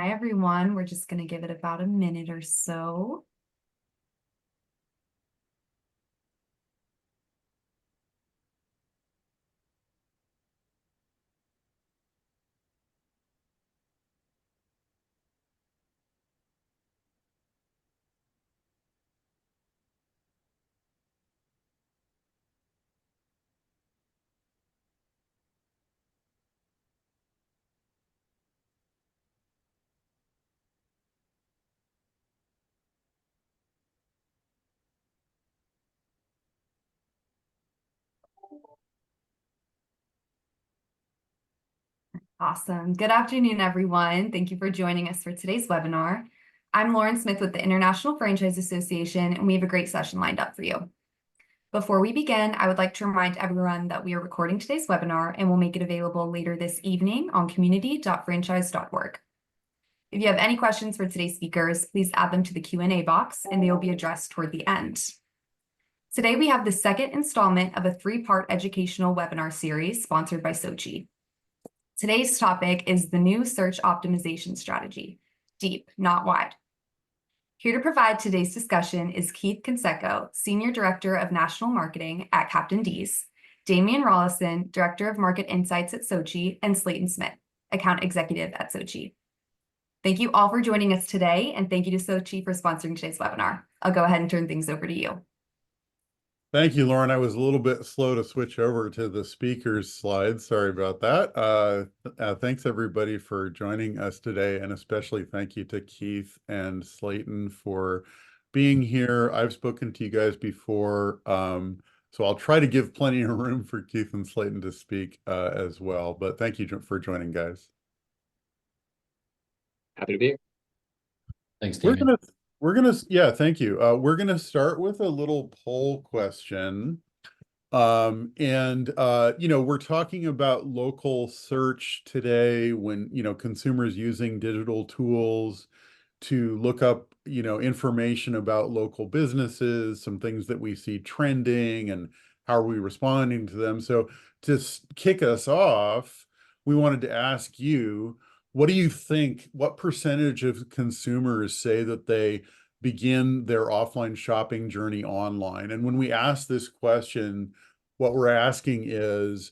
Hi, everyone. We're just going to give it about a minute or so. Awesome. Good afternoon, everyone. Thank you for joining us for today's webinar. I'm Lauren Smith with the International Franchise Association, and we have a great session lined up for you. Before we begin, I would like to remind everyone that we are recording today's webinar and will make it available later this evening on community.franchise.org. If you have any questions for today's speakers, please add them to the Q&A box, and they will be addressed toward the end. Today, we have the second installment of a three-part educational webinar series sponsored by SOCi. Today's topic is the new search optimization strategy, deep, not wide. Here to provide today's discussion is Keith Canseco, Senior Director of National Marketing at Captain D's, Damian Rollison, Director of Market Insights at SOCi, and Slayton Smith, Account Executive at SOCi. Thank you all for joining us today, and thank you to SOCi for sponsoring today's webinar. I'll go ahead and turn things over to you. Thank you, Lauren. I was a little bit slow to switch over to the speakers slide. Sorry about that. Thanks, everybody, for joining us today, and especially thank you to Keith and Slayton for being here. I've spoken to you guys before, so I'll try to give plenty of room for Keith and Slayton to speak as well. But thank you for joining, guys. Happy to be here. Thanks, Damian. Yeah, thank you. We're gonna start with a little poll question. We're talking about local search today when, consumers using digital tools to look up, information about local businesses, some things that we see trending and how are we responding to them. So to kick us off, we wanted to ask you, what do you think, what percentage of consumers say that they begin their offline shopping journey online? And when we ask this question, what we're asking is,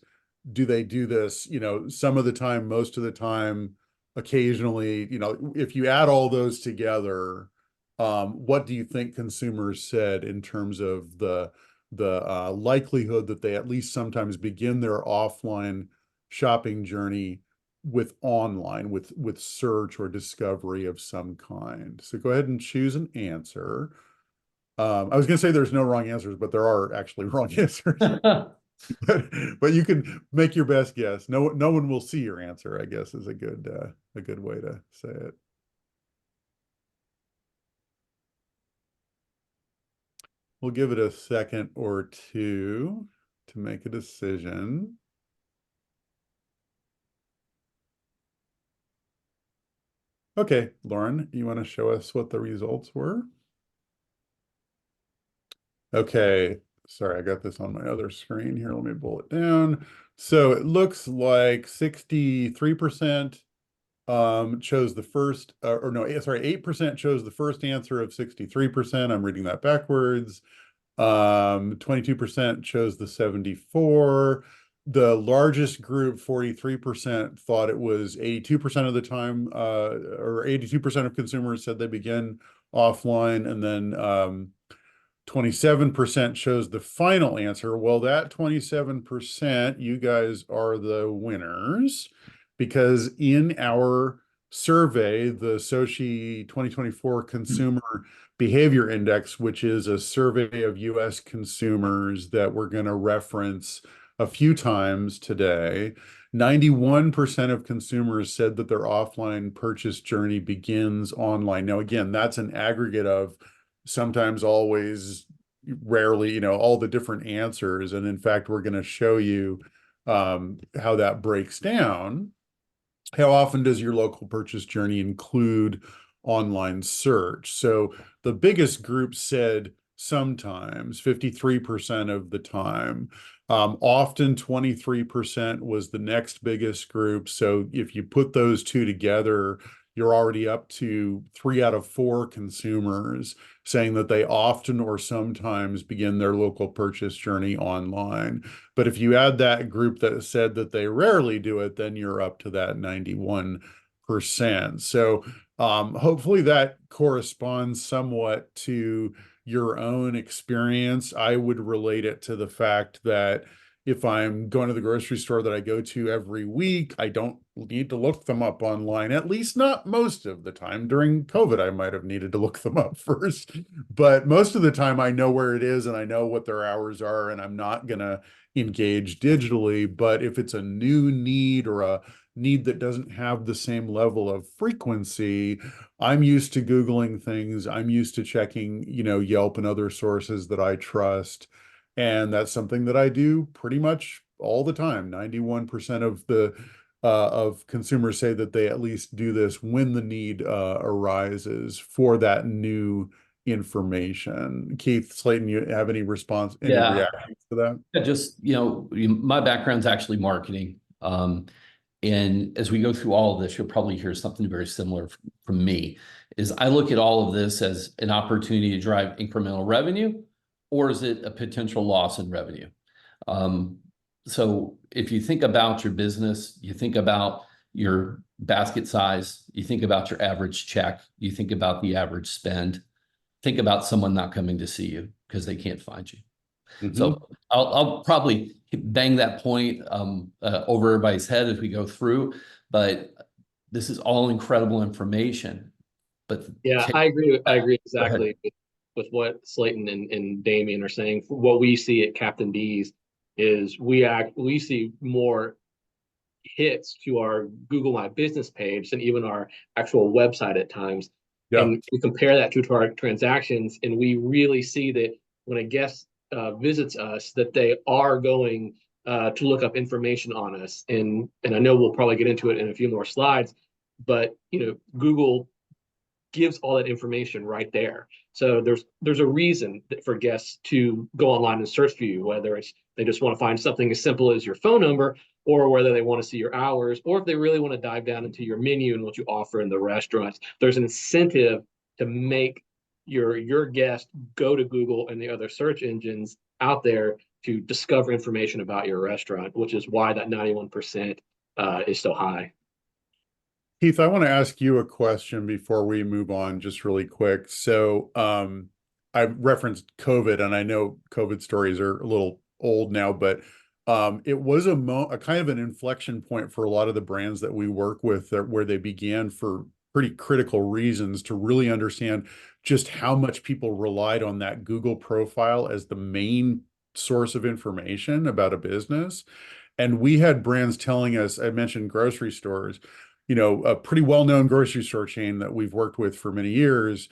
do they do this, some of the time, most of the time, occasionally, if you add all those together, what do you think consumers said in terms of the likelihood that they at least sometimes begin their offline shopping journey with online, with search or discovery of some kind? So go ahead and choose an answer. I was going to say there's no wrong answers, but there are actually wrong answers. but you can make your best guess. No one will see your answer, I guess, is a good way to say it. We'll give it a second or two to make a decision. Okay, Lauren, you want to show us what the results were? Okay, sorry, I got this on my other screen here. Let me pull it down. So it looks like 63% chose the first, 8% chose the first answer of 63%. I'm reading that backwards. 22% chose the 74. The largest group, 43%, thought it was 82% of the time, or 82% of consumers said they begin offline, and then 27% chose the final answer. Well, that 27%, you guys are the winners, because in our survey, the SOCi 2024 Consumer Behavior Index, which is a survey of US consumers that we're going to reference a few times today, 91% of consumers said that their offline purchase journey begins online. Now, again, that's an aggregate of sometimes, always, rarely, all the different answers. And in fact, we're going to show you how that breaks down. How often does your local purchase journey include online search? So the biggest group said sometimes, 53% of the time. Often 23% was the next biggest group. So if you put those two together, you're already up to 3 out of 4 consumers saying that they often or sometimes begin their local purchase journey online. But if you add that group that said that they rarely do it, then you're up to that 91%. So hopefully that corresponds somewhat to your own experience. I would relate it to the fact that if I'm going to the grocery store that I go to every week, I don't need to look them up online, at least not most of the time. During COVID, I might have needed to look them up first, but most of the time I know where it is and I know what their hours are, and I'm not going to engage digitally. But if it's a new need or a need that doesn't have the same level of frequency, I'm used to Googling things. I'm used to checking, Yelp and other sources that I trust. And that's something that I do pretty much all the time. 91% of consumers say that they at least do this when the need arises for that new information. Keith, Slayton, you have any Yeah, reactions to that? just, my background's actually marketing. And as we go through all of this, you'll probably hear something very similar from me, is I look at all of this as an opportunity to drive incremental revenue, or is it a potential loss in revenue? So if you think about your business, you think about your basket size, you think about your average check, you think about the average spend, think about someone not coming to see you because they can't find you. Mhm. So I'll probably bang that point over everybody's head as we go through, but this is all incredible information. But Yeah, I agree. I agree Go ahead. exactly with what Slayton and Damian are saying. What we see at Captain D's is we see more hits to our Google My Business page than even our actual website at times. Yeah. And we compare that to our transactions, and we really see that when a guest visits us, that they are going to look up information on us. And I know we'll probably get into it in a few more slides, but Google gives all that information right there. So there's a reason for guests to go online and search for you, whether it's they just want to find something as simple as your phone number, or whether they want to see your hours, or if they really want to dive down into your menu and what you offer in the restaurants. There's an incentive to make your guest go to Google and the other search engines out there to discover information about your restaurant, which is why that 91% is so high. Keith, I want to ask you a question before we move on, just really quick. So, I referenced COVID, and I know COVID stories are a little old now, but it was a kind of an inflection point for a lot of the brands that we work with, where they began for pretty critical reasons to really understand just how much people relied on that Google profile as the main source of information about a business. And we had brands telling us, I mentioned grocery stores, a pretty well-known grocery store chain that we've worked with for many years,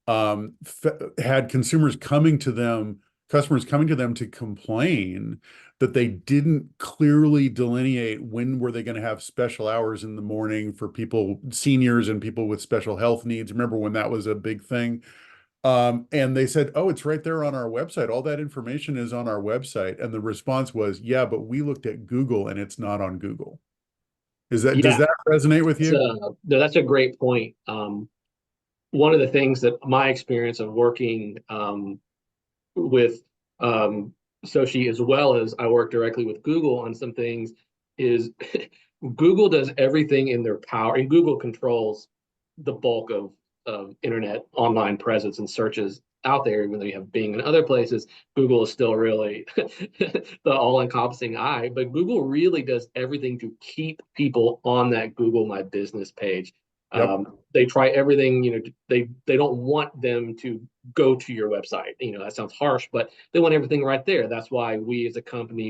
had customers coming to them to complain that they didn't clearly delineate when were they going to have special hours in the morning for people, seniors and people with special health needs. Remember when that was a big thing? And they said, oh, it's right there on our website. All that information is on our website. And the response was, yeah, but we looked at Google and it's not on Google. Does that resonate with you? No, that's a great point. One of the things that my experience of working with SOCi, as well as I work directly with Google on some things, is Google does everything in their power, and Google controls the bulk of internet online presence and searches out there. Even though you have Bing and other places, Google is still really the all-encompassing eye. But Google really does everything to keep people on that Google My Business page. Yep. They try everything, they don't want them to go to your website. That sounds harsh, but they want everything right there. That's why we as a company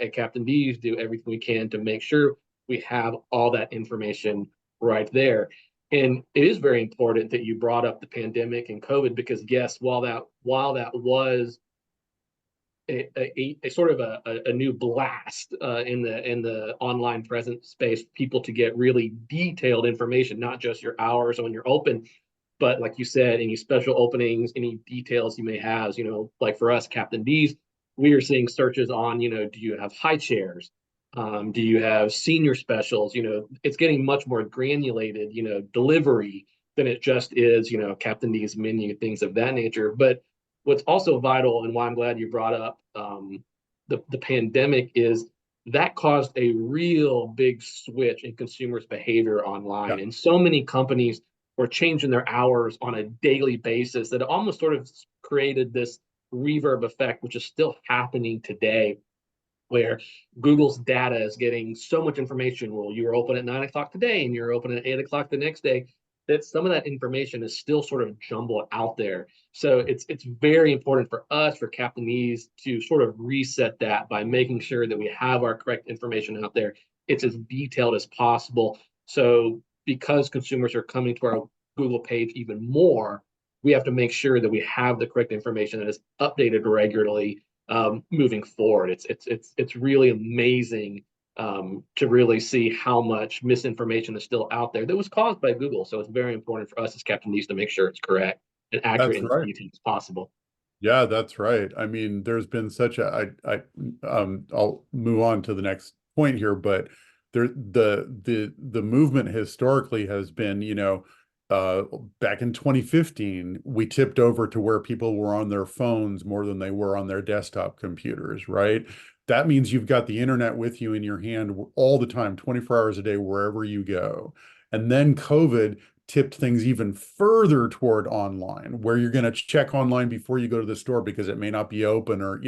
at Captain D's do everything we can to make sure we have all that information right there. And it is very important that you brought up the pandemic and COVID, because yes, while that was a sort of a new blast in the online presence space, people to get really detailed information, not just your hours when you're open, but like you said, any special openings, any details you may have. Like for us, Captain D's, we are seeing searches on, do you have high chairs? Do you have senior specials? It's getting much more granulated, delivery than it just is, Captain D's menu, things of that nature. But what's also vital, and why I'm glad you brought up the pandemic, is that caused a real big switch in consumers' behavior online. Yeah, And so many companies were changing their hours on a daily basis that it almost sort of created this reverb effect, which is still happening today, where Google's data is getting so much information. Well, you were open at 9 o'clock today and you're open at 8 o'clock the next day, that some of that information is still sort of jumbled out there. So it's very important for us, for Captainese, to sort of reset that by making sure that we have our correct information out there. It's as detailed as possible. So because consumers are coming to our Google page even more, we have to make sure that we have the correct information that is updated regularly moving forward. It's really amazing to really see how much misinformation is still out there that was caused by Google. So it's very important for us as Captainese to make sure it's correct and accurate that's and as right. detailed as possible. Yeah, that's right. I mean, there's been such a I'll move on to the next point here, but the movement historically has been, uh back in 2015, we tipped over to where people were on their phones more than they were on their desktop computers, right? That means you've got the internet with you in your hand all the time, 24 hours a day, wherever you go. And then COVID tipped things even further toward online, where you're going to check online before you go to the store because it may not be open, or,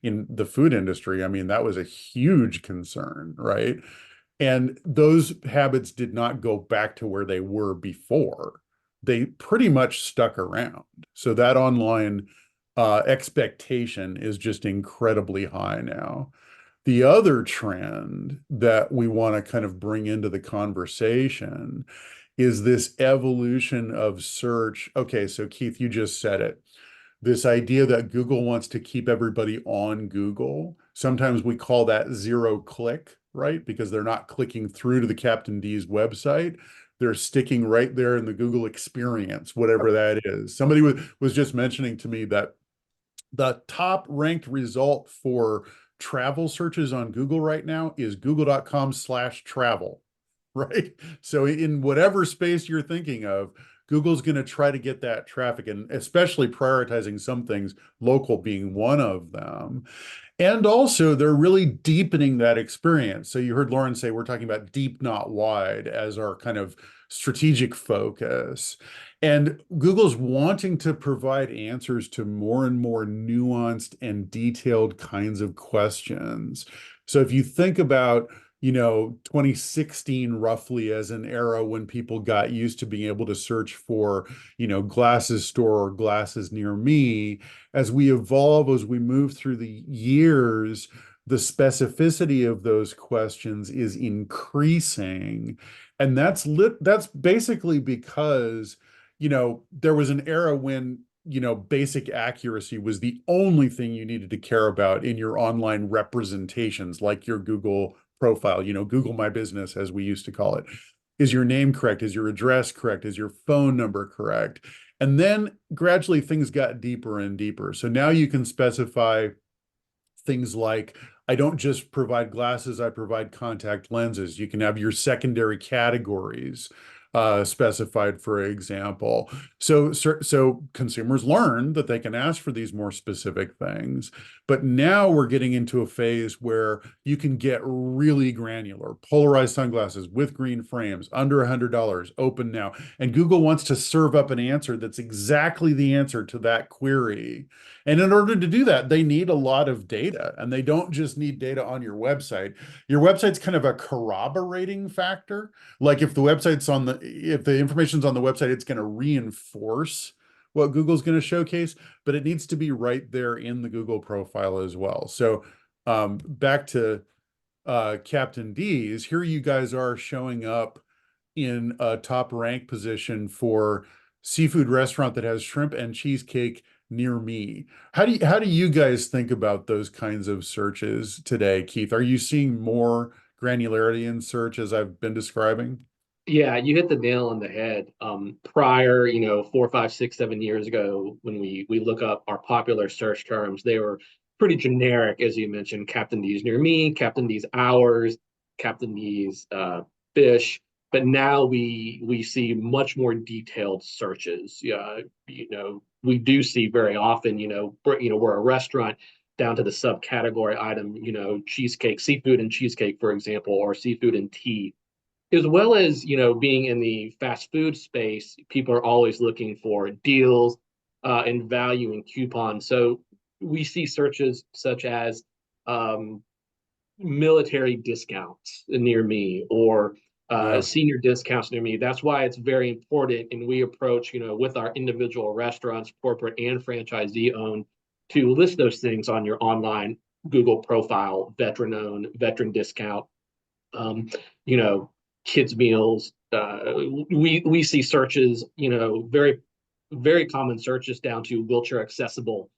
in the food industry, I mean, that was a huge concern, right? And those habits did not go back to where they were before. They pretty much stuck around. So that online expectation is just incredibly high now. The other trend that we want to kind of bring into the conversation is this evolution of search. Okay, so Keith, you just said it. This idea that Google wants to keep everybody on Google. Sometimes we call that zero click, right? Because they're not clicking through to the Captain D's website. They're sticking right there in the Google experience, whatever that is. Somebody was just mentioning to me that the top ranked result for travel searches on Google right now is google.com/travel, right? So in whatever space you're thinking of, Google's going to try to get that traffic, and especially prioritizing some things, local being one of them. And also, they're really deepening that experience. So you heard Lauren say we're talking about deep, not wide, as our kind of strategic focus. And Google's wanting to provide answers to more and more nuanced and detailed kinds of questions. So if you think about, 2016 roughly as an era when people got used to being able to search for, glasses store or glasses near me, as we evolve, as we move through the years, the specificity of those questions is increasing. And that's basically because, there was an era when, basic accuracy was the only thing you needed to care about in your online representations, like your Google profile, Google My Business, as we used to call it. Is your name correct? Is your address correct? Is your phone number correct? And then gradually things got deeper and deeper. So now you can specify things like, I don't just provide glasses, I provide contact lenses. You can have your secondary categories specified, for example. So consumers learn that they can ask for these more specific things. But now we're getting into a phase where you can get really granular. Polarized sunglasses with green frames, under $100, open now. And Google wants to serve up an answer that's exactly the answer to that query. And in order to do that, they need a lot of data, and they don't just need data on your website. Your website's kind of a corroborating factor. Like if the information's on the website, it's going to reinforce what Google's going to showcase, but it needs to be right there in the Google profile as well. So back to Captain D's, here you guys are showing up in a top rank position for seafood restaurant that has shrimp and cheesecake near me. How do you guys think about those kinds of searches today, Keith? Are you seeing more granularity in search as I've been describing? Yeah, you hit the nail on the head. Prior, 4, 5, 6, 7 years ago, when we look up our popular search terms, they were pretty generic, as you mentioned, Captain D's near me, Captain D's hours, Captain D's fish. But now we see much more detailed searches. We do see very often, we're a restaurant down to the subcategory item, cheesecake, seafood and cheesecake, for example, or seafood and tea. As well as, being in the fast food space, people are always looking for deals and value and coupons. So we see searches such as military discounts near me, or Yeah. senior discounts near me. That's why it's very important. And we approach, with our individual restaurants, corporate and franchisee owned, to list those things on your online Google profile, veteran owned, veteran discount, um, you know, kids meals. We see searches, very, very common searches down to wheelchair accessible,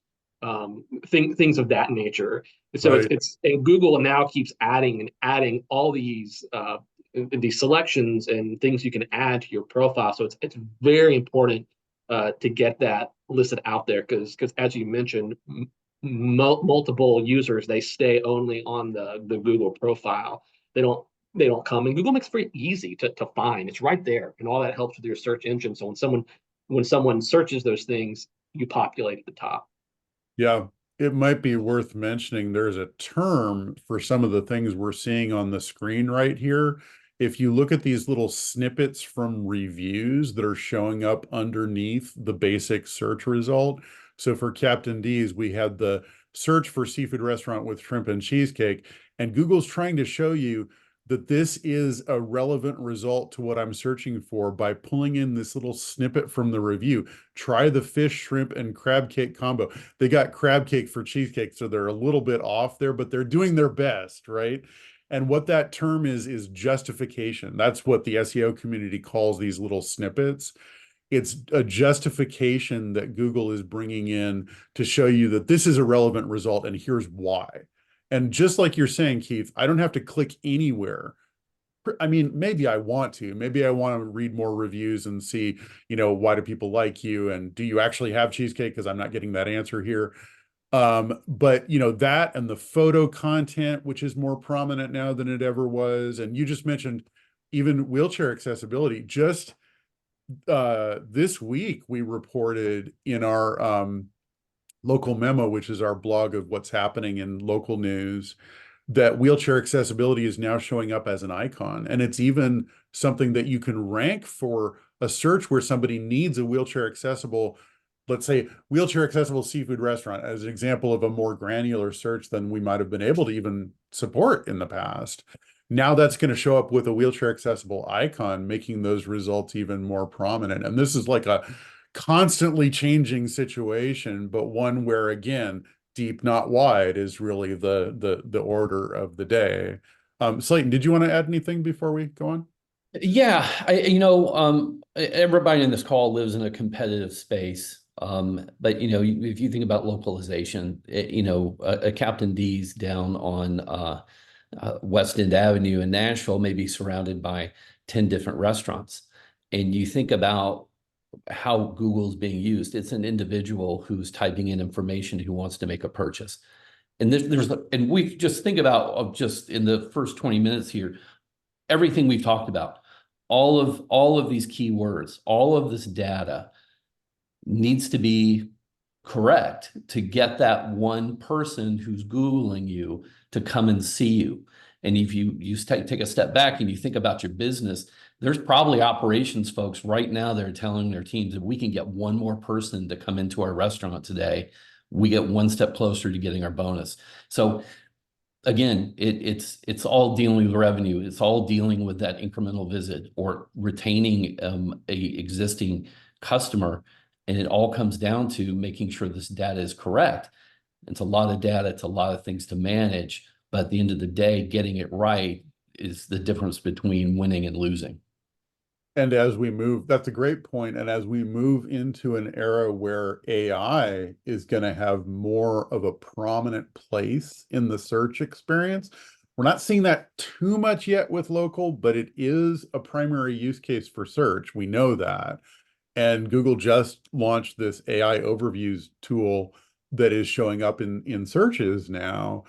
things of that nature. So Right. and Google now keeps adding and adding all these selections and things you can add to your profile. So it's very important to get that listed out there, because as you mentioned, multiple users, they stay only on the Google profile. They don't come, and Google makes it very easy to find. It's right there, and all that helps with your search engine. So when someone searches those things, you populate at the top. Yeah, it might be worth mentioning there's a term for some of the things we're seeing on the screen right here. If you look at these little snippets from reviews that are showing up underneath the basic search result. So for Captain D's, we had the search for seafood restaurant with shrimp and cheesecake, and Google's trying to show you that this is a relevant result to what I'm searching for by pulling in this little snippet from the review. Try the fish, shrimp, and crab cake combo. They got crab cake for cheesecake, so they're a little bit off there, but they're doing their best, right? And what that term is justification. That's what the SEO community calls these little snippets. It's a justification that Google is bringing in to show you that this is a relevant result and here's why. And just like you're saying, Keith, I don't have to click anywhere. I mean, maybe I want to. Maybe I want to read more reviews and see, why do people like you? And do you actually have cheesecake? Because I'm not getting that answer here. But that and the photo content, which is more prominent now than it ever was. And you just mentioned even wheelchair accessibility. Just this week, we reported in our local memo, which is our blog of what's happening in local news, that wheelchair accessibility is now showing up as an icon. And it's even something that you can rank for a search where somebody needs a wheelchair accessible, let's say wheelchair accessible seafood restaurant, as an example of a more granular search than we might have been able to even support in the past. Now that's going to show up with a wheelchair accessible icon, making those results even more prominent. And this is like a constantly changing situation, but one where, again, deep, not wide is really the order of the day. Slayton, did you want to add anything before we go on? Yeah, everybody in this call lives in a competitive space. But if you think about localization, a Captain D's down on West End Avenue in Nashville may be surrounded by 10 different restaurants. And you think about how Google's being used. It's an individual who's typing in information who wants to make a purchase. And and we just think about just in the first 20 minutes here, everything we've talked about, all of these keywords, all of this data needs to be correct to get that one person who's Googling you to come and see you. And if you take a step back and you think about your business, there's probably operations folks right now that are telling their teams, if we can get one more person to come into our restaurant today, we get one step closer to getting our bonus. So again, it's all dealing with revenue. It's all dealing with that incremental visit or retaining a existing customer. And it all comes down to making sure this data is correct. It's a lot of data. It's a lot of things to manage. But at the end of the day, getting it right is the difference between winning and losing. And as we move, that's a great point. And as we move into an era where AI is going to have more of a prominent place in the search experience, we're not seeing that too much yet with local, but it is a primary use case for search. We know that. And Google just launched this AI overviews tool, that is showing up in searches now,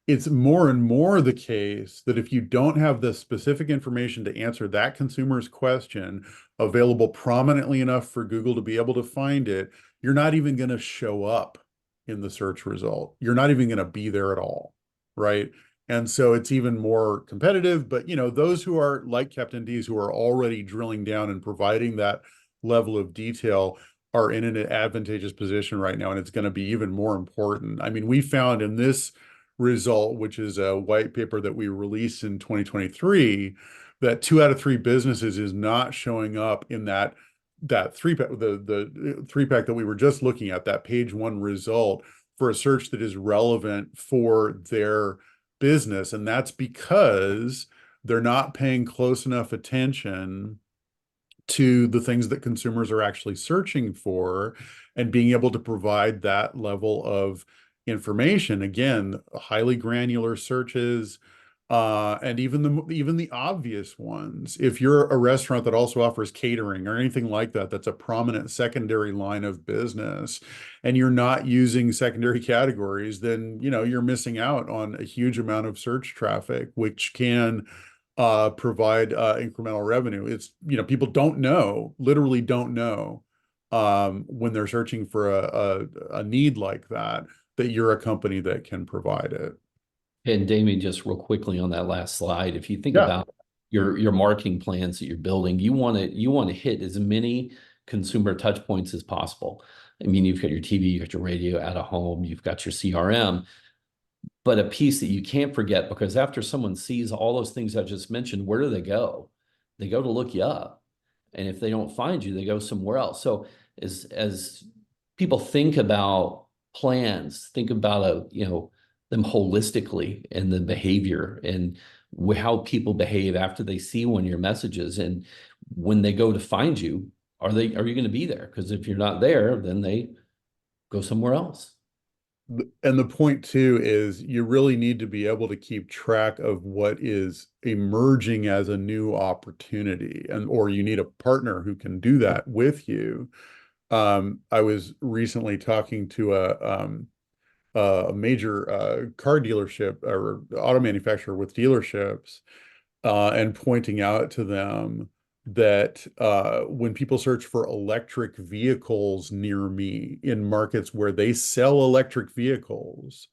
it's more and more the case that if you don't have the specific information to answer that consumer's question available prominently enough for Google to be able to find it, you're not even going to show up in the search result. You're not even going to be there at all, right? And so it's even more competitive. But, you know, those who are like Captain D's, who are already drilling down and providing that level of detail, are in an advantageous position right now. And it's going to be even more important. I mean, we found in this result, which is a white paper that we released in 2023, that 2 out of 3 businesses is not showing up in that three-pack, the three-pack that we were just looking at, that page 1 result for a search that is relevant for their business. And that's because they're not paying close enough attention to the things that consumers are actually searching for, and being able to provide that level of information. Again, highly granular searches, and even the obvious ones. If you're a restaurant that also offers catering or anything like that, that's a prominent secondary line of business, and you're not using secondary categories, then, you know, you're missing out on a huge amount of search traffic, which can provide incremental revenue. It's, you know, people literally don't know, when they're searching for a need like that you're a company that can provide it. And Damien, just real quickly on that last slide, if you think Yeah. about your marketing plans that you're building, you want to hit as many consumer touch points as possible. I mean, you've got your TV, you've got your radio, out of home, you've got your CRM, but a piece that you can't forget, because after someone sees all those things I just mentioned, where do they go? They go to look you up. And if they don't find you, they go somewhere else. So as people think about plans, think about them holistically, and the behavior and how people behave after they see one of your messages, and when they go to find you, are you going to be there? Because if you're not there, then they go somewhere else. And the point too is you really need to be able to keep track of what is emerging as a new opportunity, or you need a partner who can do that with you. I was recently talking to a major car dealership or auto manufacturer with dealerships, and pointing out to them that when people search for electric vehicles near me in markets where they sell electric vehicles,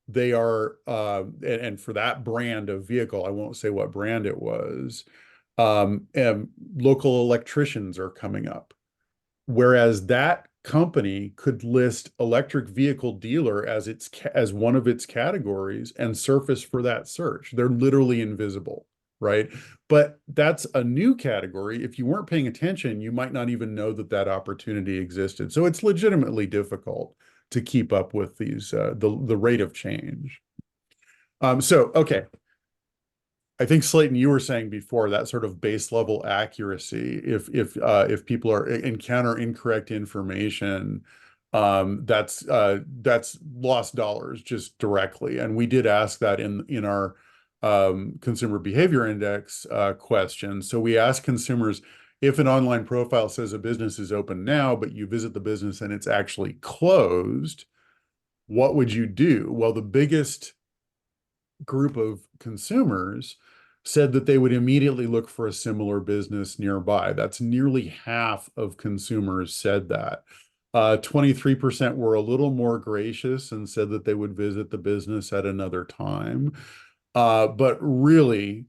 they are, and for that brand of vehicle, I won't say what brand it was, and local electricians are coming up. Whereas that company could list electric vehicle dealer as one of its categories and surface for that search. They're literally invisible, right? But that's a new category. If you weren't paying attention, you might not even know that opportunity existed. So it's legitimately difficult to keep up with these the rate of change. Okay. I think, Slayton, you were saying before, that sort of base level accuracy, if people encounter incorrect information, that's lost dollars just directly. And we did ask that in our consumer behavior index question. So we asked consumers, if an online profile says a business is open now, but you visit the business and it's actually closed, what would you do? Well, the biggest group of consumers said that they would immediately look for a similar business nearby. That's nearly half of consumers said that. 23% were a little more gracious and said that they would visit the business at another time. But really,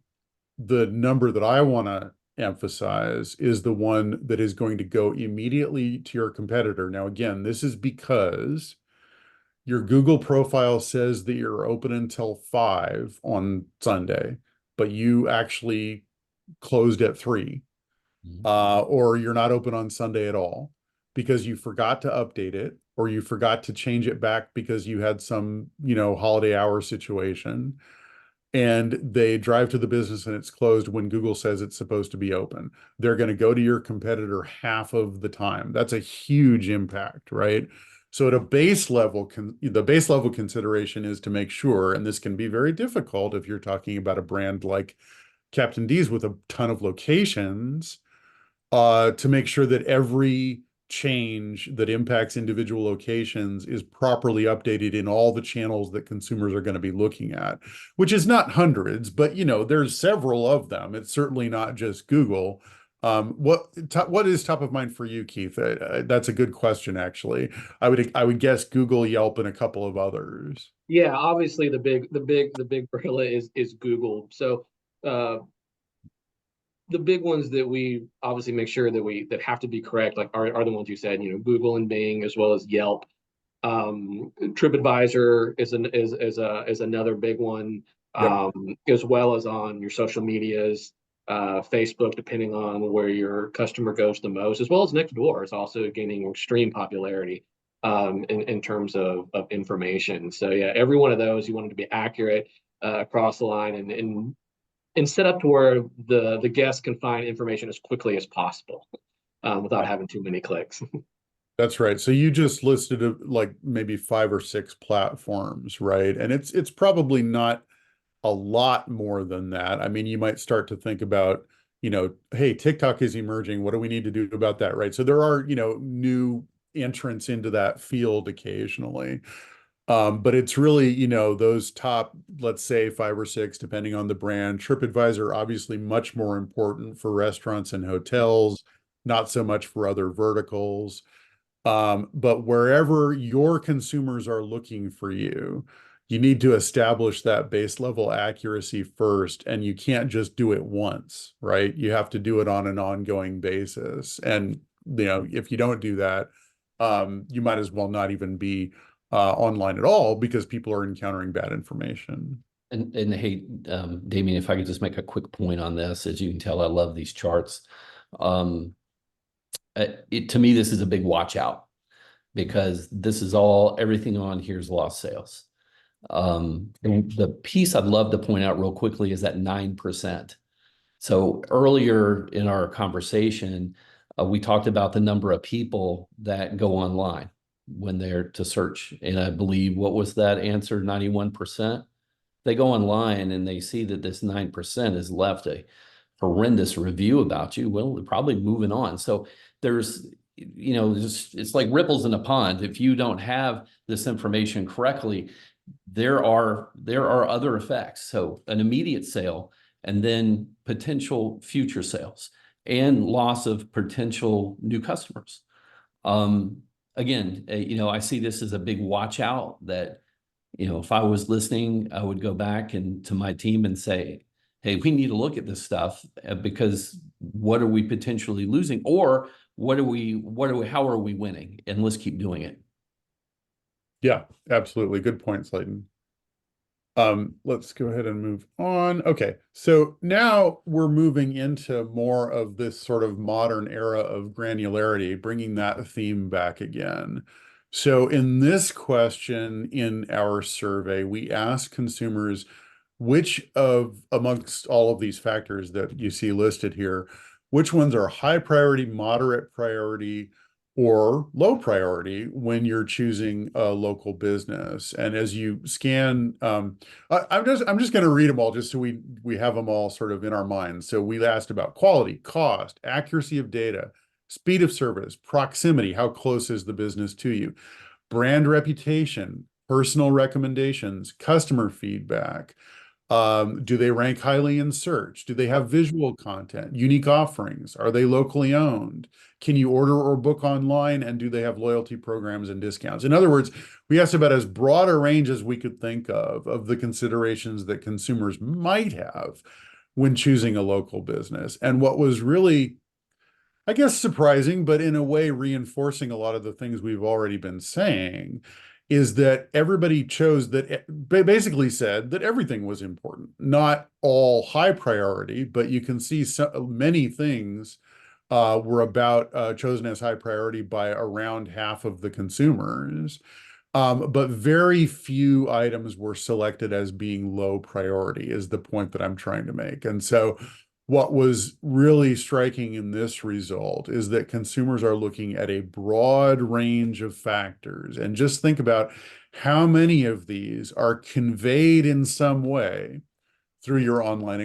the number that I want to emphasize is the one that is going to go immediately to your competitor. Now, again, this is because your Google profile says that you're open until 5 on Sunday, but you actually closed at 3, or you're not open on Sunday at all because you forgot to update it, or you forgot to change it back because you had some, holiday hour situation, and they drive to the business and it's closed when Google says it's supposed to be open. They're going to go to your competitor half of the time. That's a huge impact, right? So at a base level, the base level consideration is to make sure, and this can be very difficult if you're talking about a brand like Captain D's with a ton of locations, to make sure that every change that impacts individual locations is properly updated in all the channels that consumers are going to be looking at, which is not hundreds, but there's several of them. It's certainly not just Google. What is top of mind for you, Keith? That's a good question, actually. I would guess Google, Yelp, and a couple of others. Yeah, obviously the big gorilla is Google. So the big ones that we obviously make sure that have to be correct, like are the ones you said, Google and Bing, as well as Yelp. TripAdvisor is another big one, Yep. as well as on your social medias, Facebook, depending on where your customer goes the most, as well as Nextdoor is also gaining extreme popularity in terms of information. So yeah, every one of those you want it to be accurate across the line and set up to where the guests can find information as quickly as possible without having too many clicks. That's right. So you just listed like maybe 5 or 6 platforms, right? And it's probably not a lot more than that. I mean, you might start to think about, hey, TikTok is emerging. What do we need to do about that, right? So there are, new entrants into that field occasionally. But it's really, those top, let's say 5 or 6, depending on the brand. TripAdvisor, obviously much more important for restaurants and hotels, not so much for other verticals. But wherever your consumers are looking for you, you need to establish that base level accuracy first, and you can't just do it once, right? You have to do it on an ongoing basis. And, if you don't do that, you might as well not even be online at all because people are encountering bad information. And hey, Damian, if I could just make a quick point on this, as you can tell, I love these charts. To me, this is a big watch out because this is everything on here is lost sales. And the piece I'd love to point out real quickly is that 9%. So earlier in our conversation, we talked about the number of people that go online when they're to search. And I believe, what was that answer? 91%. They go online and they see that this 9% has left a horrendous review about you. Well, they're probably moving on. So there's, it's like ripples in a pond. If you don't have this information correctly, there are other effects. So an immediate sale and then potential future sales and loss of potential new customers. Again, I see this as a big watch out that, if I was listening, I would go back to my team and say, hey, we need to look at this stuff because what are we potentially losing, or how are we winning? And let's keep doing it. Yeah, absolutely. Good point, Slayton. Let's go ahead and move on. Okay, so now we're moving into more of this sort of modern era of granularity, bringing that theme back again. So in this question in our survey, we asked consumers which amongst all of these factors that you see listed here, which ones are high priority, moderate priority, or low priority when you're choosing a local business. And as you scan, I'm just going to read them all just so we have them all sort of in our minds. So we asked about quality, cost, accuracy of data, speed of service, proximity, how close is the business to you, brand reputation, personal recommendations, customer feedback. Do they rank highly in search? Do they have visual content, unique offerings? Are they locally owned? Can you order or book online? And do they have loyalty programs and discounts? In other words, we asked about as broad a range as we could think of the considerations that consumers might have when choosing a local business. And what was really, I guess, surprising, but in a way reinforcing a lot of the things we've already been saying, is that everybody chose that, basically said that everything was important, not all high priority, but you can see many things were chosen as high priority by around half of the consumers. But very few items were selected as being low priority, is the point that I'm trying to make. And so what was really striking in this result is that consumers are looking at a broad range of factors. And just think about how many of these are conveyed in some way through your online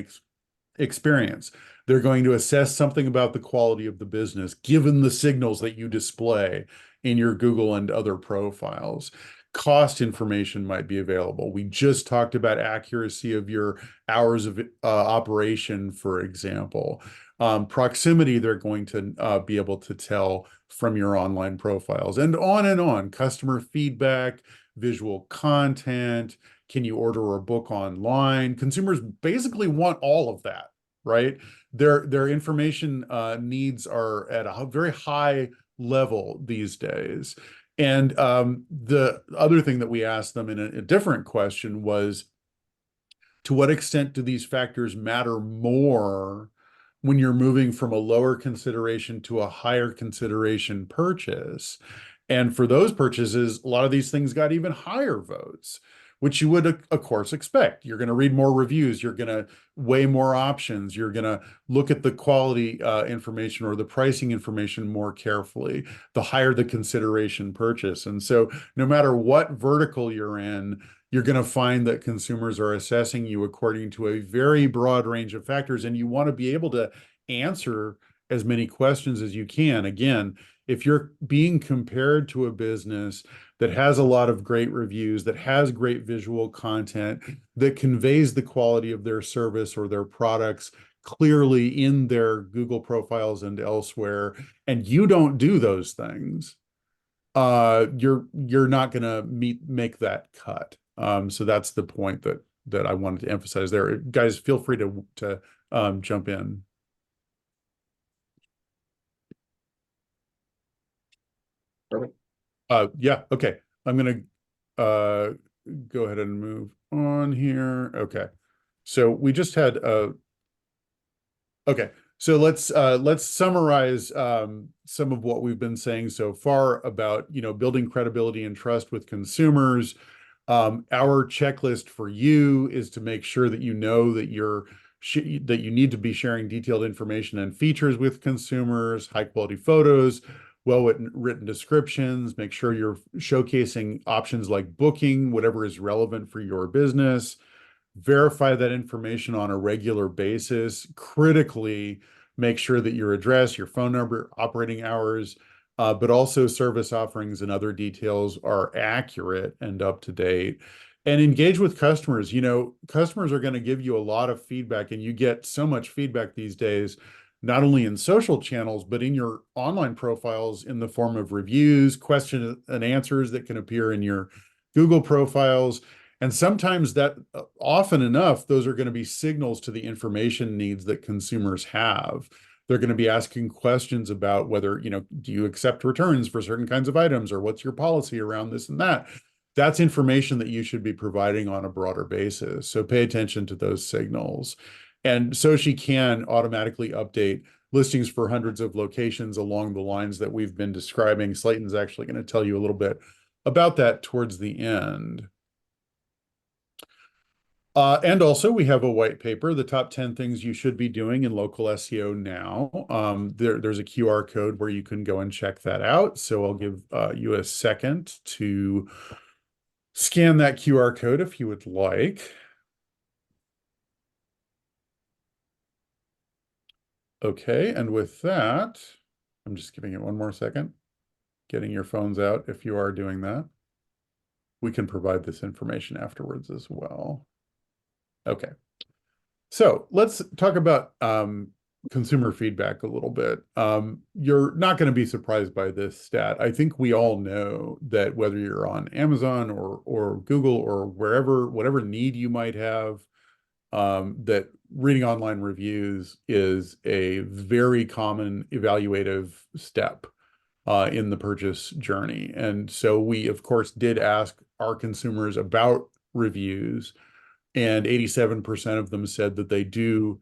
experience. They're going to assess something about the quality of the business, given the signals that you display in your Google and other profiles. Cost information might be available. We just talked about accuracy of your hours of operation, for example. Proximity, they're going to be able to tell from your online profiles, and on and on. Customer feedback, visual content. Can you order a book online? Consumers basically want all of that, right? Their information needs are at a very high level these days. And the other thing that we asked them in a different question was, to what extent do these factors matter more when you're moving from a lower consideration to a higher consideration purchase? And for those purchases, a lot of these things got even higher votes, which you would, of course, expect. You're going to read more reviews. You're going to weigh more options. You're going to look at the quality information or the pricing information more carefully, the higher the consideration purchase. And so no matter what vertical you're in, you're going to find that consumers are assessing you according to a very broad range of factors, and you want to be able to answer as many questions as you can. Again, if you're being compared to a business that has a lot of great reviews, that has great visual content, that conveys the quality of their service or their products clearly in their Google profiles and elsewhere, and you don't do those things, you're not going to make that cut. So that's the point that I wanted to emphasize there. Guys, feel free to jump in. Perfect. Yeah, okay. I'm gonna go ahead and move on here. Okay. So we just had okay. So let's summarize some of what we've been saying so far about, building credibility and trust with consumers. Our checklist for you is to make sure that you know that that you need to be sharing detailed information and features with consumers, high quality photos, well-written descriptions. Make sure you're showcasing options like booking, whatever is relevant for your business. Verify that information on a regular basis. Critically, make sure that your address, your phone number, operating hours, but also service offerings and other details are accurate and up to date. And engage with customers. Customers are going to give you a lot of feedback, and you get so much feedback these days, not only in social channels, but in your online profiles in the form of reviews, questions and answers that can appear in your Google profiles. And sometimes often enough, those are going to be signals to the information needs that consumers have. They're going to be asking questions about whether, do you accept returns for certain kinds of items, or what's your policy around this and that? That's information that you should be providing on a broader basis. So pay attention to those signals. And SOCi can automatically update listings for hundreds of locations along the lines that we've been describing. Slayton's actually going to tell you a little bit about that towards the end. And also, we have a white paper, the top 10 things you should be doing in local SEO now. There's a QR code where you can go and check that out. So I'll give you a second to scan that QR code if you would like. Okay, and with that, I'm just giving it one more second. Getting your phones out if you are doing that. We can provide this information afterwards as well. Okay, so let's talk about consumer feedback a little bit. You're not going to be surprised by this stat. I think we all know that whether you're on Amazon or Google or wherever, whatever need you might have, that reading online reviews is a very common evaluative step in the purchase journey. And so we, of course, did ask our consumers about reviews, and 87% of them said that they do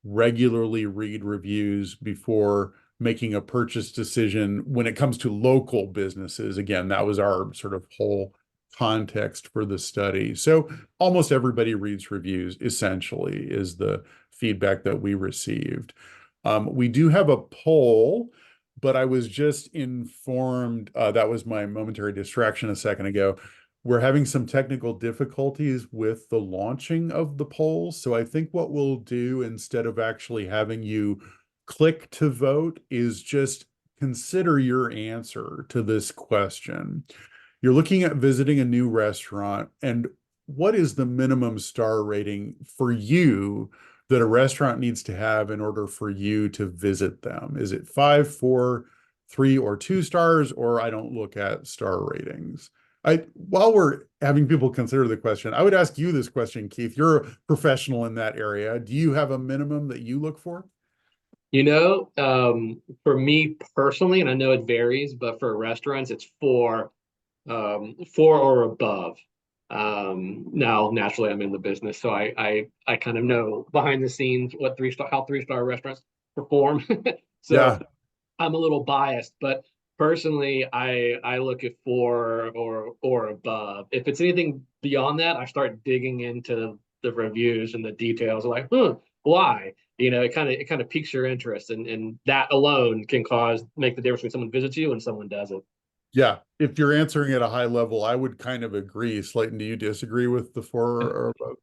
regularly read reviews before making a purchase decision when it comes to local businesses. Again, that was our sort of whole context for the study. So almost everybody reads reviews, essentially, is the feedback that we received. We do have a poll, but I was just informed, that was my momentary distraction a second ago. We're having some technical difficulties with the launching of the poll. So I think what we'll do, instead of actually having you click to vote, is just consider your answer to this question. You're looking at visiting a new restaurant, and what is the minimum star rating for you that a restaurant needs to have in order for you to visit them? Is it 5, 4, 3, or 2 stars, or I don't look at star ratings? While we're having people consider the question, I would ask you this question, Keith. You're a professional in that area. Do you have a minimum that you look for? For me personally, and I know it varies, but for restaurants, it's 4, 4 or above. Now naturally I'm in the business, so I kind of know behind the scenes what how 3-star restaurants perform. So Yeah. I'm a little biased, but personally I look at 4 or above. If it's anything beyond that, I start digging into the reviews and the details, like, why? It kind of piques your interest, and that alone can make the difference between someone visits you and someone doesn't. Yeah. If you're answering at a high level, I would kind of agree. Slayton, do you disagree with the 4 or above?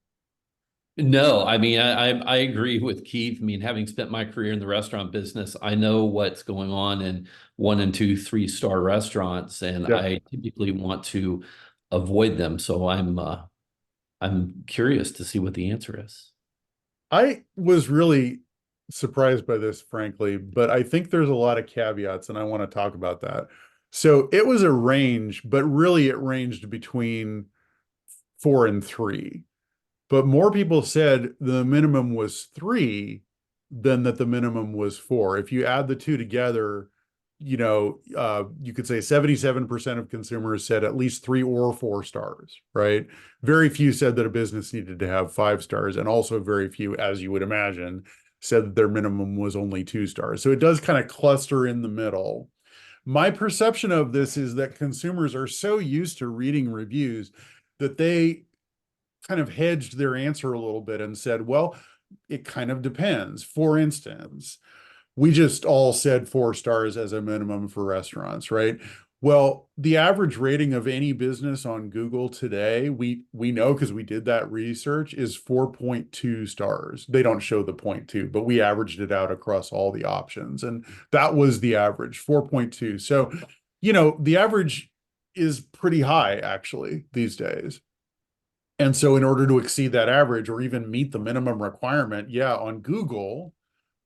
No, I mean, I agree with Keith. I mean, having spent my career in the restaurant business, I know what's going on in 1 and 2, 3-star restaurants, and Yeah. I typically want to avoid them. So I'm curious to see what the answer is. I was really surprised by this, frankly, but I think there's a lot of caveats, and I want to talk about that. So it was a range, but really it ranged between 4 and 3. But more people said the minimum was 3 than that the minimum was 4. If you add the two together, you could say 77% of consumers said at least 3 or 4 stars, right? Very few said that a business needed to have 5 stars, and also very few, as you would imagine, said that their minimum was only 2 stars. So it does kind of cluster in the middle. My perception of this is that consumers are so used to reading reviews that they kind of hedged their answer a little bit and said, well, it kind of depends. For instance, we just all said 4 stars as a minimum for restaurants, right? Well, the average rating of any business on Google today, we know because we did that research, is 4.2 stars. They don't show the 0.2, but we averaged it out across all the options. And that was the average, 4.2. So, the average is pretty high actually these days. And so in order to exceed that average or even meet the minimum requirement, yeah, on Google,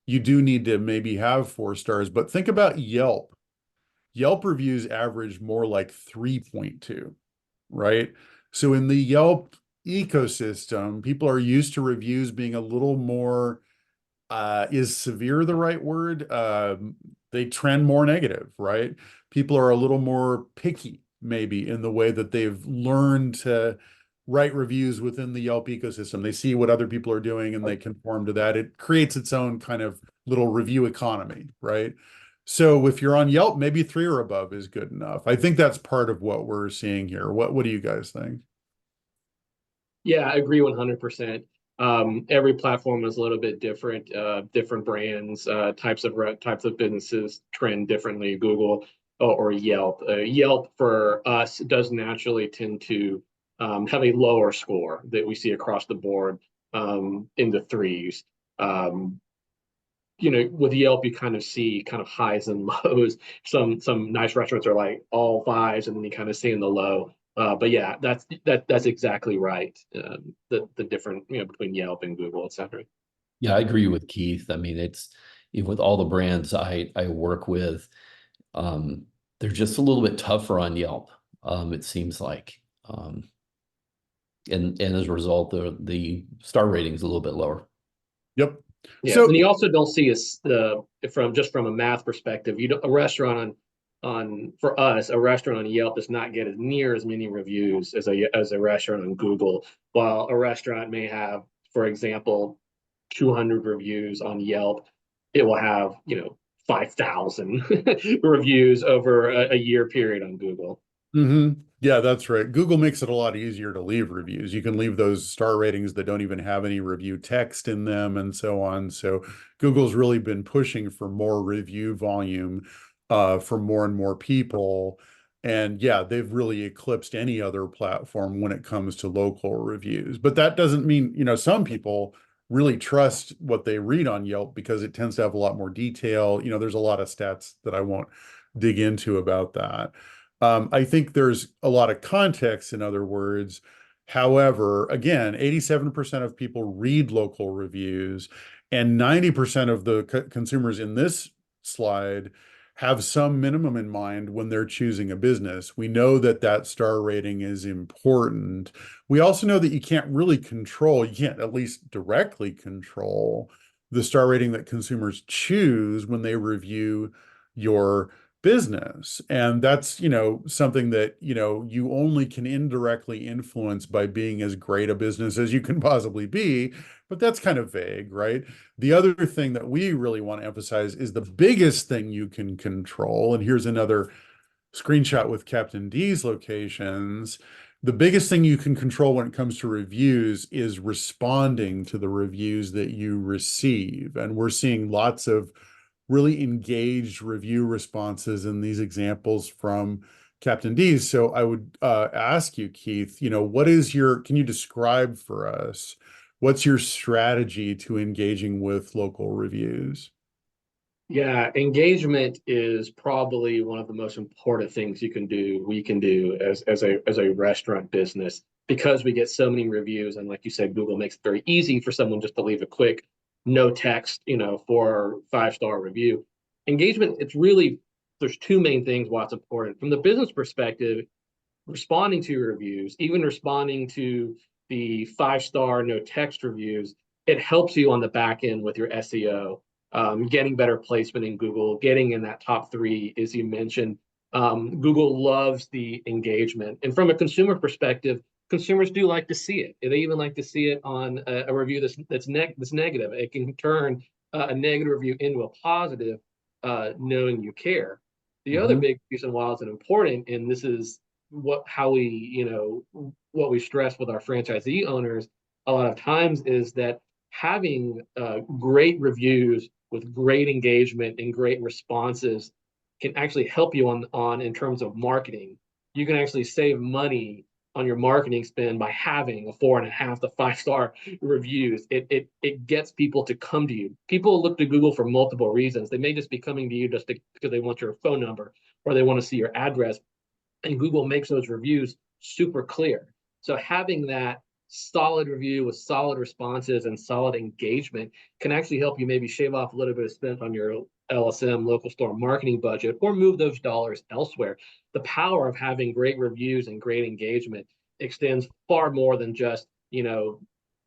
you do need to maybe have 4 stars. But think about Yelp. Yelp reviews average more like 3.2, right? So in the Yelp ecosystem, people are used to reviews being a little more, is severe the right word? They trend more negative, right? People are a little more picky, maybe, in the way that they've learned to write reviews within the Yelp ecosystem. They see what other people are doing and they conform to that. It creates its own kind of little review economy, right? So if you're on Yelp, maybe 3 or above is good enough. I think that's part of what we're seeing here. What do you guys think? Yeah, I agree 100%. Every platform is a little bit different. Different brands, types of businesses trend differently. Google or Yelp. Yelp for us does naturally tend to have a lower score that we see across the board, in the 3s. With Yelp, you kind of see kind of highs and lows. Some nice restaurants are like all 5s, and then you kind of see in the low. But yeah, that's exactly right. The different, between Yelp and Google, etc. Yeah, I agree with Keith. I mean, it's with all the brands I work with, they're just a little bit tougher on Yelp. It seems like, and as a result, the star rating is a little bit lower. Yep. Yeah, So and you also don't see from a math perspective. A restaurant for us, a restaurant on Yelp does not get near as many reviews as a restaurant on Google. While a restaurant may have, for example, 200 reviews on Yelp, it will have 5,000 reviews over a year period on Google. Yeah, that's right. Google makes it a lot easier to leave reviews. You can leave those star ratings that don't even have any review text in them and so on. So Google's really been pushing for more review volume, for more and more people. And yeah, they've really eclipsed any other platform when it comes to local reviews. But that doesn't mean, some people really trust what they read on Yelp because it tends to have a lot more detail. There's a lot of stats that I won't dig into about that. I think there's a lot of context, in other words. However, again, 87% of people read local reviews, and 90% of the consumers in this slide have some minimum in mind when they're choosing a business. We know that that star rating is important. We also know that you can't at least directly control the star rating that consumers choose when they review your business. And that's, something that, you only can indirectly influence by being as great a business as you can possibly be. But that's kind of vague, right? The other thing that we really want to emphasize is the biggest thing you can control. And here's another screenshot with Captain D's locations. The biggest thing you can control when it comes to reviews is responding to the reviews that you receive. And we're seeing lots of really engaged review responses in these examples from Captain D's. So I would ask you, Keith, can you describe for us, what's your strategy to engaging with local reviews? Yeah, engagement is probably one of the most important things we can do as a restaurant business, because we get so many reviews. And like you said, Google makes it very easy for someone just to leave a quick no text, 5-star review. Engagement, there's two main things why it's important. From the business perspective, responding to your reviews, even responding to the 5-star no text reviews, it helps you on the back end with your SEO. Getting better placement in Google, getting in that top 3, as you mentioned. Google loves the engagement. And from a consumer perspective, consumers do like to see it. They even like to see it on a review that's negative. It can turn a negative review into a positive, knowing you care. The other big reason why it's important, and this is what we stress with our franchisee owners a lot of times, is that having great reviews with great engagement and great responses can actually help you on in terms of marketing. You can actually save money on your marketing spend by having a 4.5 to 5-star reviews. It gets people to come to you. People look to Google for multiple reasons. They may just be coming to you because they want your phone number or they want to see your address. And Google makes those reviews super clear. So having that solid review with solid responses and solid engagement can actually help you maybe shave off a little bit of spend on your LSM, local store marketing budget, or move those dollars elsewhere. The power of having great reviews and great engagement extends far more than just,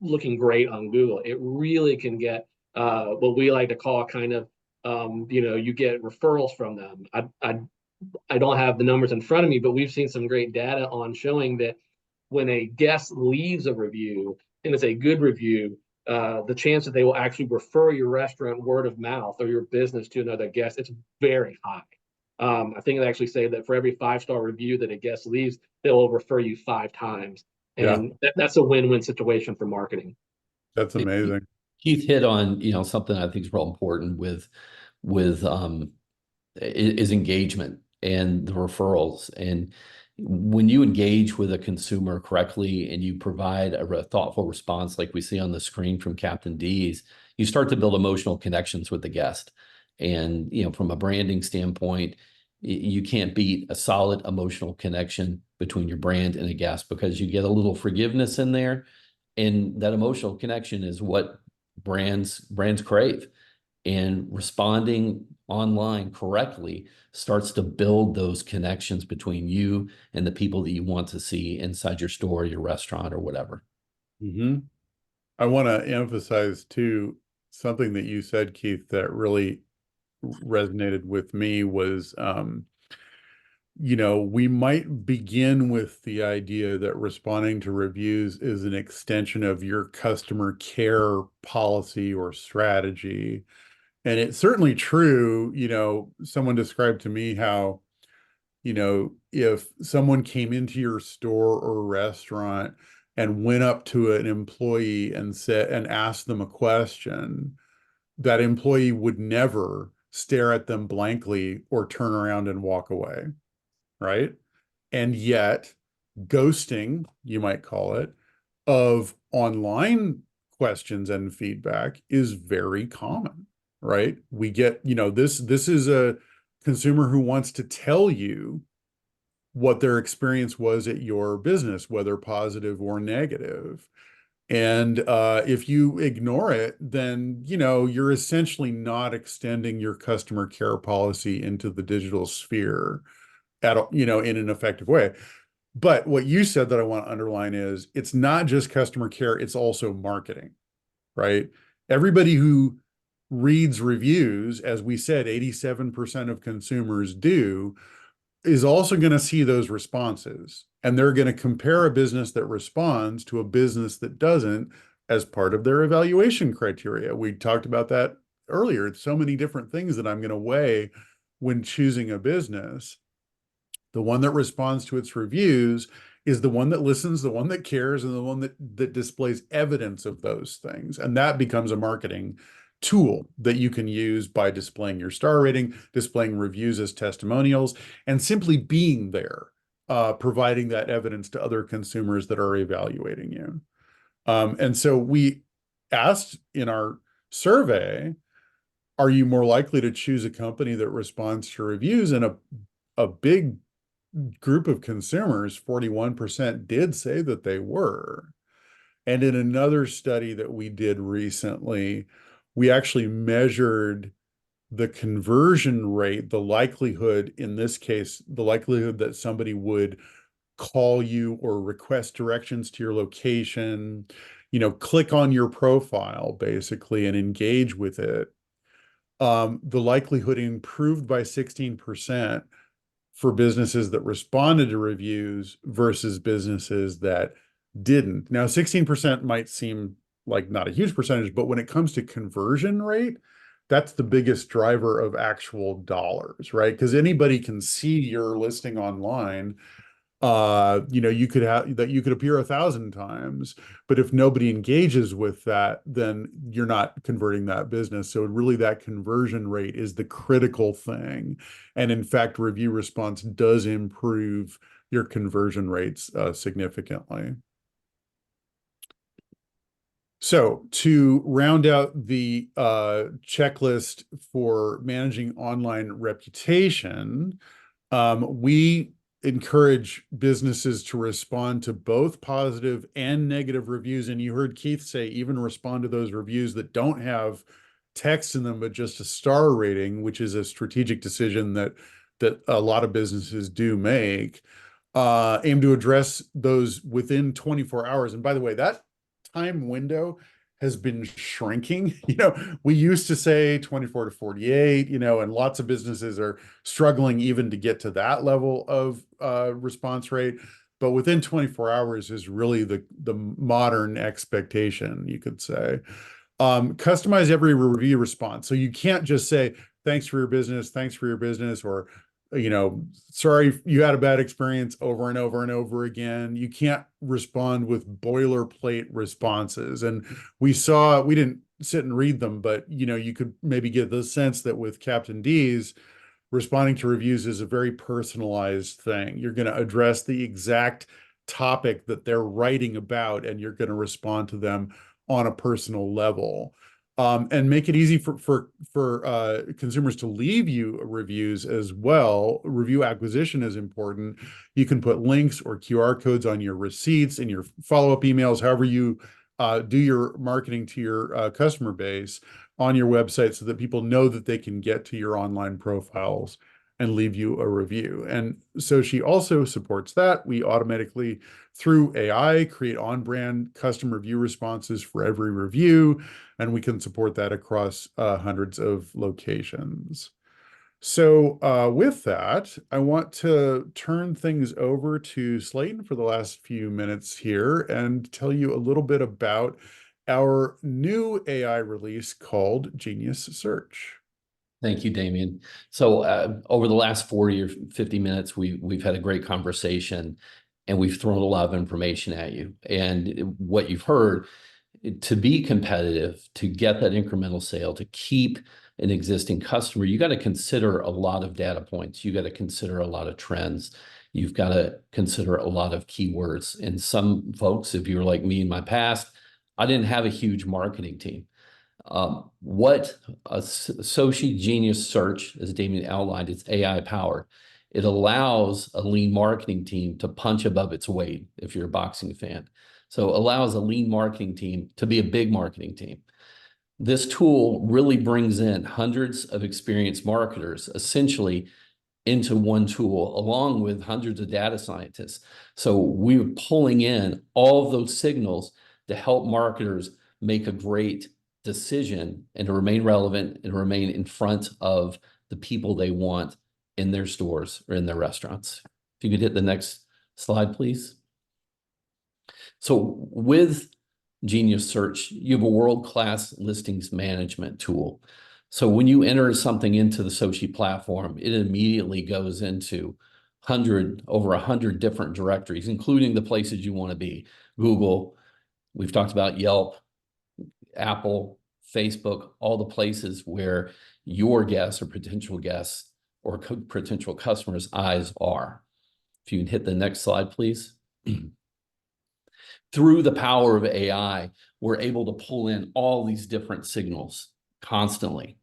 looking great on Google. It really can get what we like to call kind of, you get referrals from them. I don't have the numbers in front of me, but we've seen some great data on showing that when a guest leaves a review and it's a good review, the chance that they will actually refer your restaurant word of mouth or your business to another guest, it's very high. I think they actually say that for every 5-star review that a guest leaves, they'll refer you 5 times. And that's a win-win situation for marketing. That's amazing. Keith hit on, something I think is real important with is engagement and the referrals. And when you engage with a consumer correctly and you provide a thoughtful response, like we see on the screen from Captain D's, you start to build emotional connections with the guest. And, from a branding standpoint, you can't beat a solid emotional connection between your brand and a guest, because you get a little forgiveness in there. And that emotional connection is what brands crave. And responding online correctly starts to build those connections between you and the people that you want to see inside your store, your restaurant, or whatever. I want to emphasize too, something that you said, Keith, that really resonated with me was, we might begin with the idea that responding to reviews is an extension of your customer care policy or strategy. And it's certainly true. Someone described to me how, if someone came into your store or restaurant and went up to an employee and asked them a question, that employee would never stare at them blankly or turn around and walk away, right? and yet ghosting, you might call it, of online questions and feedback is very common, right? We get, this is a consumer who wants to tell you what their experience was at your business, whether positive or negative. And if you ignore it, then, you're essentially not extending your customer care policy into the digital sphere in an effective way. But what you said that I want to underline is it's not just customer care, it's also marketing, right? Everybody who reads reviews, as we said, 87% of consumers do, is also going to see those responses. And they're going to compare a business that responds to a business that doesn't as part of their evaluation criteria. We talked about that earlier. It's so many different things that I'm going to weigh when choosing a business. The one that responds to its reviews is the one that listens, the one that cares, and the one that displays evidence of those things. And that becomes a marketing tool that you can use by displaying your star rating, displaying reviews as testimonials, and simply being there, providing that evidence to other consumers that are evaluating you. And so we asked in our survey, are you more likely to choose a company that responds to reviews? And a big group of consumers, 41%, did say that they were. And in another study that we did recently, we actually measured the conversion rate, the likelihood, in this case, the likelihood that somebody would call you or request directions to your location, click on your profile basically and engage with it. The likelihood improved by 16% for businesses that responded to reviews versus businesses that didn't. Now, 16% might seem like not a huge percentage, but when it comes to conversion rate, that's the biggest driver of actual dollars, right? Because anybody can see your listing online. You could appear 1,000 times, but if nobody engages with that, then you're not converting that business. So really that conversion rate is the critical thing. And in fact, review response does improve your conversion rates significantly. So to round out the checklist for managing online reputation, we encourage businesses to respond to both positive and negative reviews. And you heard Keith say, even respond to those reviews that don't have text in them, but just a star rating, which is a strategic decision that a lot of businesses do make. Aim to address those within 24 hours. And by the way, that time window has been shrinking. We used to say 24 to 48, and lots of businesses are struggling even to get to that level of response rate. But within 24 hours is really the modern expectation, you could say. Customize every review response. So you can't just say, thanks for your business, or sorry you had a bad experience over and over and over again. You can't respond with boilerplate responses. And we didn't sit and read them, but you could maybe get the sense that with Captain D's, responding to reviews is a very personalized thing. You're going to address the exact topic that they're writing about, and you're going to respond to them on a personal level. And make it easy for consumers to leave you reviews as well. Review acquisition is important. You can put links or QR codes on your receipts and your follow-up emails, however you do your marketing to your customer base on your website, so that people know that they can get to your online profiles and leave you a review. And SOCi also supports that. We automatically, through AI, create on-brand custom review responses for every review, and we can support that across hundreds of locations. So with that, I want to turn things over to Slayton for the last few minutes here and tell you a little bit about our new AI release called Genius Search. Thank you, Damian. So over the last 40 or 50 minutes, we've had a great conversation, and we've thrown a lot of information at you. And what you've heard, to be competitive, to get that incremental sale, to keep an existing customer, you got to consider a lot of data points. You got to consider a lot of trends. you've got to consider a lot of keywords. And some folks, if you were like me in my past, I didn't have a huge marketing team. What a SOCi Genius Search, as Damian outlined, it's AI powered. It allows a lean marketing team to punch above its weight, if you're a boxing fan. So allows a lean marketing team to be a big marketing team. This tool really brings in hundreds of experienced marketers, essentially into one tool, along with hundreds of data scientists. So we're pulling in all of those signals to help marketers make a great decision and to remain relevant and remain in front of the people they want in their stores or in their restaurants. If you could hit the next slide, please. So with Genius Search, you have a world-class listings management tool. So when you enter something into the SOCi platform, it immediately goes into over 100 different directories, including the places you want to be. Google, we've talked about Yelp, Apple, Facebook, all the places where your guests or potential guests or potential customers' eyes are. If you can hit the next slide, please. Through the power of AI, we're able to pull in all these different signals constantly,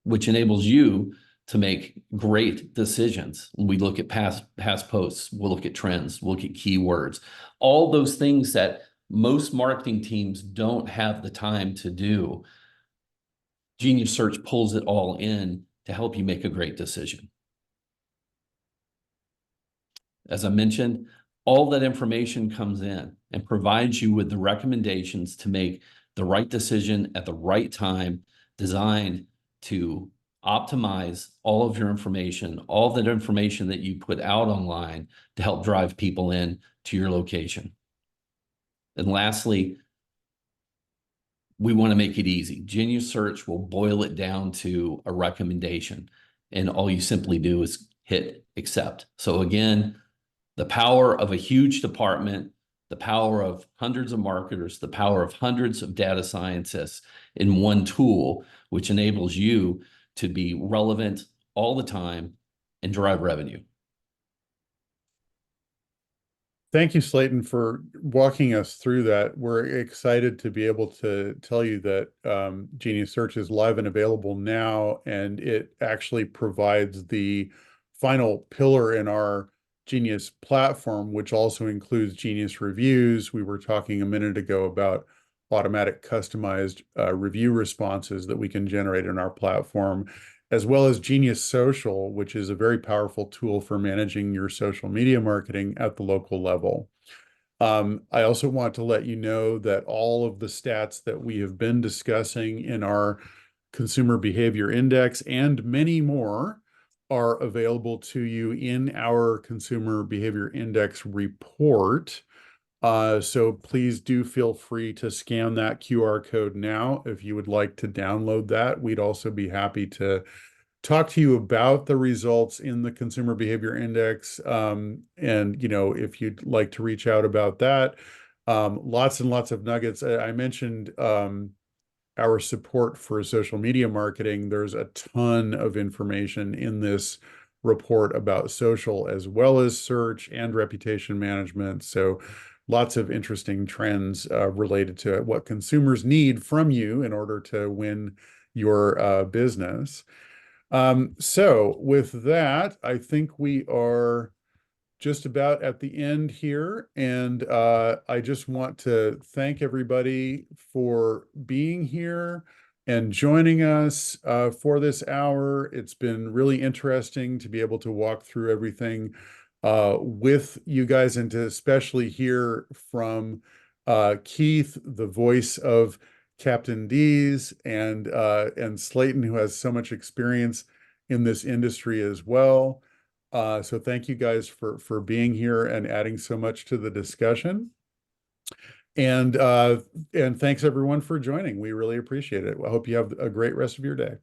which enables you to make great decisions. We look at past posts, we'll look at trends, we'll look at keywords, all those things that most marketing teams don't have the time to do. Genius Search pulls it all in to help you make a great decision. As I mentioned, all that information comes in and provides you with the recommendations to make the right decision at the right time, designed to optimize all of your information, all that information that you put out online to help drive people in to your location. And lastly, we want to make it easy. Genius Search will boil it down to a recommendation, and all you simply do is hit accept. So again, the power of a huge department, the power of hundreds of marketers, the power of hundreds of data scientists in one tool, which enables you to be relevant all the time and drive revenue. Thank you, Slayton, for walking us through that. We're excited to be able to tell you that Genius Search is live and available now, and it actually provides the final pillar in our Genius platform, which also includes Genius Reviews. We were talking a minute ago about automatic customized review responses that we can generate in our platform, as well as Genius Social, which is a very powerful tool for managing your social media marketing at the local level. I also want to let you know that all of the stats that we have been discussing in our Consumer Behavior Index and many more are available to you in our Consumer Behavior Index report. So please do feel free to scan that QR code now if you would like to download that. We'd also be happy to talk to you about the results in the Consumer Behavior Index. And, if you'd like to reach out about that, lots and lots of nuggets. I mentioned our support for social media marketing. There's a ton of information in this report about social as well as search and reputation management. So lots of interesting trends related to what consumers need from you in order to win your business. So with that, I think we are just about at the end here. And I just want to thank everybody for being here and joining us for this hour. It's been really interesting to be able to walk through everything with you guys, and to especially hear from Keith, the voice of Captain D's, and Slayton, who has so much experience in this industry as well. So thank you guys for being here and adding so much to the discussion. And thanks everyone for joining. We really appreciate it. I hope you have a great rest of your day.